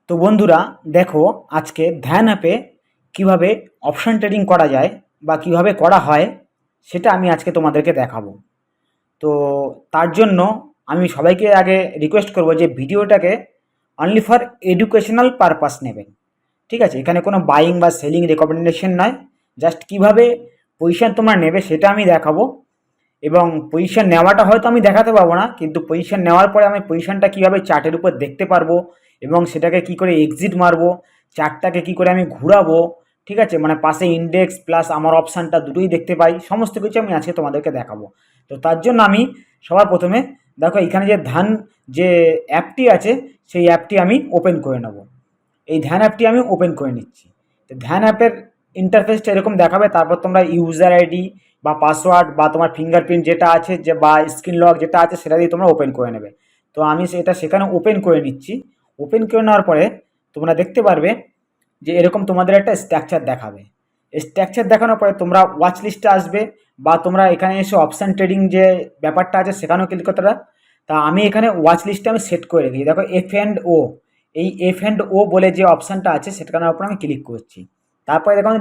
তো বন্ধুরা দেখো, আজকে ধ্যান অ্যাপে কিভাবে অপশন ট্রেডিং করা যায় বা কিভাবে করা হয় সেটা আমি আজকে তোমাদেরকে দেখাবো। তো তার জন্য আমি সবাইকে আগে রিকোয়েস্ট করব যে ভিডিওটাকে অনলি ফর এডুকেশনাল পারপাস নেবেন। ঠিক আছে, এখানে কোনো বাইং বা সেলিং রেকমেন্ডেশন নয়। জাস্ট কিভাবে পজিশন তোমরা নেবে সেটা আমি দেখাবো। এবং পজিশন নেওয়াটা হয়তো আমি দেখাতে পারবো না, কিন্তু পজিশন নেওয়ার পরে আমি পজিশনটা কীভাবে চার্টের উপর দেখতে পারবো এবং সেটাকে কি করে এক্সিট মারবো, চার্টটাকে কি করে আমি ঘুরাবো। ঠিক আছে, মানে পাশে ইন্ডেক্স প্লাস আমার অপশানটা দুটোই দেখতে পাই, সমস্ত কিছু আমি আজকে তোমাদেরকে দেখাবো। তো তার জন্য আমি সবার প্রথমে দেখো এখানে যে ধ্যান যে অ্যাপটি আছে সেই অ্যাপটি আমি ওপেন করে নেব। এই ধ্যান অ্যাপটি আমি ওপেন করে নিচ্ছি। তো ধ্যান অ্যাপের ইন্টারফেসটা এরকম দেখাবে, তারপর তোমরা ইউজার আইডি বা পাসওয়ার্ড বা তোমার ফিঙ্গারপ্রিন্ট যেটা আছে যে বা স্ক্রিন লক যেটা আছে সেটা দিয়ে তোমরা ওপেন করে নেবে। তো আমি সেটা সেখানে ওপেন করে নিচ্ছি। ওপেন করে নেওয়ার পরে তোমরা দেখতে পারবে যে এরকম তোমাদের একটা স্ট্রাকচার দেখাবে। স্ট্রাকচার দেখানোর পরে তোমরা ওয়াচ লিস্টে আসবে বা তোমরা এখানে এসে অপশান ট্রেডিং যে ব্যাপারটা আছে সেখানেও ক্লিক করতে পারো। তা আমি এখানে ওয়াচ লিস্টে আমি সেট করে রেখেছি। দেখো এফ অ্যান্ড ও, এই এফ অ্যান্ড ও বলে যে অপশানটা আছে সেটার উপর আমি ক্লিক করছি। তারপরে দেখো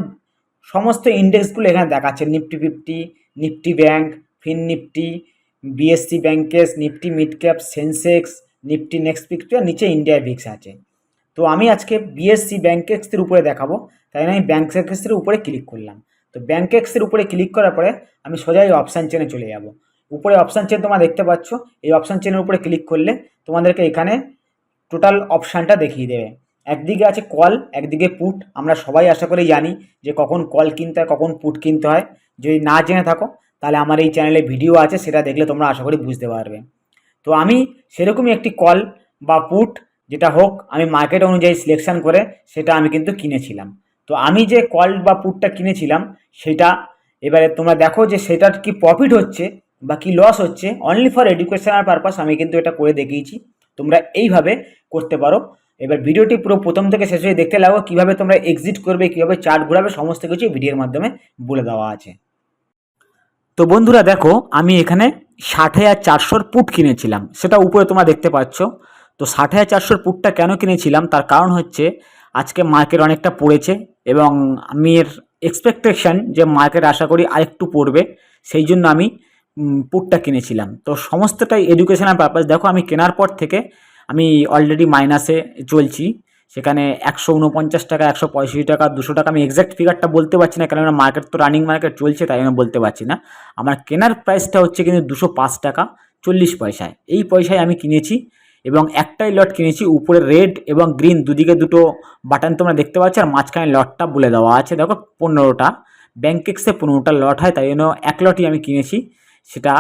সমস্ত ইন্ডেক্সগুলো এখানে দেখাচ্ছে, Nifty 50, Nifty bank, Fin Nifty, BSC banks, Nifty mid cap, Sensex, Nifty next fifty আর নিচে ইন্ডিয়া ভিক্স আছে। তো আমি আজকে বিএসসি ব্যাংকেক্সের উপরে দেখাবো, তাই আমি ব্যাংকেক্সের উপরে ক্লিক করলাম। তো ব্যাংকেক্সের উপরে ক্লিক করার পরে আমি সোজা এই অপশান চেনে চলে যাব। উপরে অপশান চেন তোমরা দেখতে পাচ্ছ, এই অপশান চেনের উপরে ক্লিক করলে তোমাদেরকে এখানে টোটাল অপশানটা দেখিয়ে দেবে। একদিকে আছে কল, একদিকে পুট। আমরা সবাই আশা করি জানি যে কখন কল কিনতে হয় কখন পুট কিনতে হয়। যদি না জেনে থাকো তাহলে আমার এই চ্যানেলে ভিডিও আছে, সেটা দেখলে তোমরা আশা করি বুঝতে পারবে। তো আমি সেরকমই একটি কল বা পুট যেটা হোক আমি মার্কেট অনুযায়ী সিলেকশন করে সেটা আমি কিন্তু কিনেছিলাম। তো আমি যে কল বা পুটটা কিনেছিলাম সেটা এবারে তোমরা দেখো যে সেটার কি প্রফিট হচ্ছে বা কি লস হচ্ছে। অনলি ফর এডুকেশনাল পারপাস আমি কিন্তু এটা করে দেখিয়েছি, তোমরা এইভাবে করতে পারো। এবার ভিডিওটি পুরো প্রথম থেকে শেষ হয়ে দেখতে লাগো, কীভাবে তোমরা এক্সিট করবে, কীভাবে চার্ট ঘোরাবে, সমস্ত কিছু ভিডিওর মাধ্যমে বলে দেওয়া আছে। তো বন্ধুরা দেখো, আমি এখানে 60,400 পুট কিনেছিলাম, সেটা উপরে তোমরা দেখতে পাচ্ছ। তো 60,400 পুটটা কেন কিনেছিলাম তার কারণ হচ্ছে আজকে মার্কেট অনেকটা পড়েছে এবং আমি এর এক্সপেকটেশন যে মার্কেট আশা করি আরেকটু পড়বে, সেই জন্য আমি পুটটা কিনেছিলাম। তো সমস্তটাই এডুকেশনাল পারপাস। দেখো আমি কেনার পর থেকে আমি অলরেডি মাইনাসে চলছি। সেখানে 149 টাকা, 165 টাকা, 200 টাকা, আমি এক্স্যাক্ট ফিগারটা বলতে পারছি না, কেননা মার্কেট তো রানিং মার্কেট চলছে, তাই আমি বলতে পারছি না। আমার কেনার প্রাইসটা হচ্ছে কিন্তু 205 টাকা 40 পয়সায়। এই পয়সায় আমি কিনেছি এবং একটাই লট কিনেছি। উপরে রেড এবং গ্রিন দুদিকে দুটো বাটন তোমরা দেখতে পাচ্ছ, আর মাঝখানে লটটা বলে দেওয়া আছে। দেখো 15টা, ব্যাংকেক্সে 15টা লট হয়, তাই জন্য এক লটই আমি কিনেছি, সেটা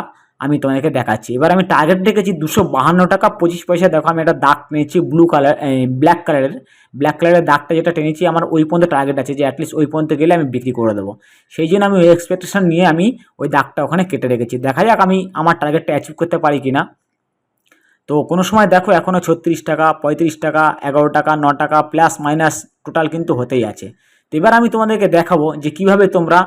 আমি তোমাদেরকে দেখাচ্ছি। এবার আমি টার্গেট রেখেছি 252 টাকা 25 পয়সা। দেখো আমি একটা দাগ টেনেছি ব্লু কালার, ব্ল্যাক কালারের দাগটা যেটা টেনেছি আমার ওই পর্যন্ত টার্গেট আছে যে অ্যাটলিস্ট ওই পর্যন্ত গেলে আমি বিক্রি করে দেবো। সেই জন্য আমি ওই এক্সপেকটেশন নিয়ে আমি ওই দাগটা ওখানে কেটে রেখেছি। দেখা যাক আমি আমার টার্গেটটা অ্যাচিভ করতে পারি কি না। তো কোনো সময় দেখো এখনও 36 টাকা, 35 টাকা, 11 টাকা, 9 টাকা প্লাস মাইনাস টোটাল কিন্তু হতেই আছে। তো এবার আমি তোমাদেরকে দেখাবো যে কীভাবে তোমরা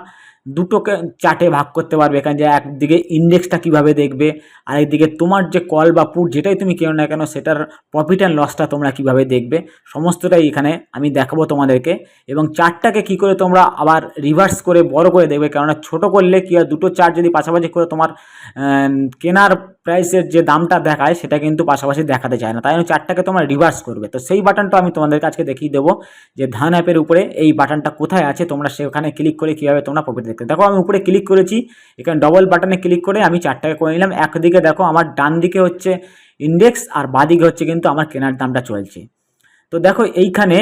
দুটোকে চার্টে ভাগ করতে পারবে। এখানে যে একদিকে ইন্ডেক্সটা কীভাবে দেখবে, আর একদিকে তোমার যে কল বা পুট যেটাই তুমি কেনো না কেন সেটার প্রফিট অ্যান্ড লসটা তোমরা কীভাবে দেখবে, সমস্তটাই এখানে আমি দেখাবো তোমাদেরকে। এবং চার্টটাকে কী করে তোমরা আবার রিভার্স করে বড় করে দেখবে, কেননা ছোটো করলে কী হয়, দুটো চার্ট যদি পাশাপাশি করে তোমার কেনার প্রাইসের যে দামটা দেখায় সেটা কিন্তু পাশাপাশি দেখাতে চায় না, তাই জন্য চার্টটাকে তোমরা রিভার্স করবে। তো সেই বাটনটা আমি তোমাদেরকে আজকে দেখিয়ে দেবো যে ধান অ্যাপের উপরে এই বাটনটা কোথায় আছে, তোমরা সেখানে ক্লিক করে কীভাবে তোমরা প্রফিট দেখতে। দেখো আমি উপরে ক্লিক করেছি, এখানে ডবল বাটনে ক্লিক করে আমি চার্টটাকে করে নিলাম। একদিকে দেখো আমার ডান দিকে হচ্ছে ইন্ডেক্স আর বাঁদিকে হচ্ছে কিন্তু আমার কেনার দামটা চলছে। তো দেখো এইখানে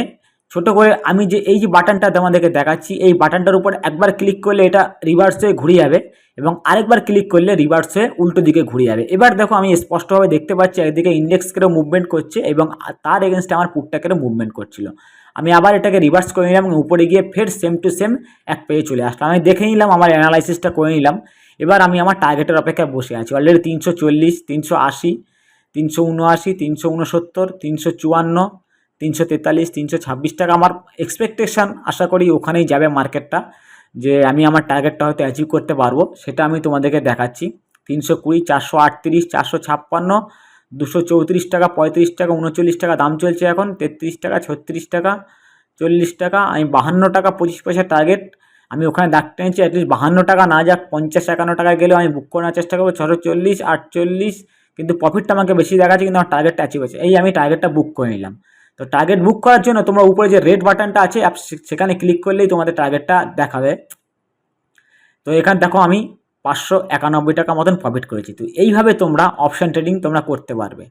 ছোট করে আমি যে এই যে বাটনটা তোমাদেরকে দেখাচ্ছি, এই বাটনটার উপর একবার ক্লিক করলে এটা রিভার্স হয়ে ঘুরে যাবে এবং আরেকবার ক্লিক করলে রিভার্স হয়ে উল্টো দিকে ঘুরে যাবে। এবার দেখো আমি স্পষ্টভাবে দেখতে পাচ্ছি একদিকে ইন্ডেক্সকেও মুভমেন্ট করছে এবং তার এগেনস্টে আমার পুটটাকেও মুভমেন্ট করছিল। আমি আবার এটাকে রিভার্স করে নিলাম এবং উপরে গিয়ে ফের সেম টু সেম এক পেজে চলে আসলাম। আমি দেখে নিলাম, আমার অ্যানালাইসিসটা করে নিলাম। এবার আমি আমার টার্গেটের অপেক্ষায় বসে আছি। অলরেডি 340, 380, 379, 369, 354, 343, 326 টাকা আমার এক্সপেকটেশান। আশা করি ওখানেই যাবে মার্কেটটা, যে আমি আমার টার্গেটটা হয়তো অ্যাচিভ করতে পারবো, সেটা আমি তোমাদেরকে দেখাচ্ছি। 320, 438, 456, 234 টাকা, 35 টাকা, 39 টাকা দাম চলছে এখন, 33 টাকা, 36 টাকা, 40 টাকা। আমি 52 টাকা 25 পয়সা টার্গেট আমি ওখানে দাগ টেনেছি। অ্যাটলিস্ট 52 টাকা না যাক, 50-51 টাকায় গেলেও আমি বুক করার চেষ্টা করবো। 640, 48, কিন্তু প্রফিটটা আমাকে বেশি দেখাচ্ছে, কিন্তু আমার টার্গেটটা অ্যাচিভ হয়েছে। এই আমি টার্গেটটা বুক করে নিলাম। তো টার্গেট বুক করার জন্য তোমরা উপরে যে রেড বাটনটা আছে সেখানে ক্লিক করলেই তোমাদের টার্গেটটা দেখাবে। তো এখানে দেখো আমি 591 টাকা মতন প্রফিট করেছি। তো এইভাবে তোমরা অপশান ট্রেডিং তোমরা করতে পারবে।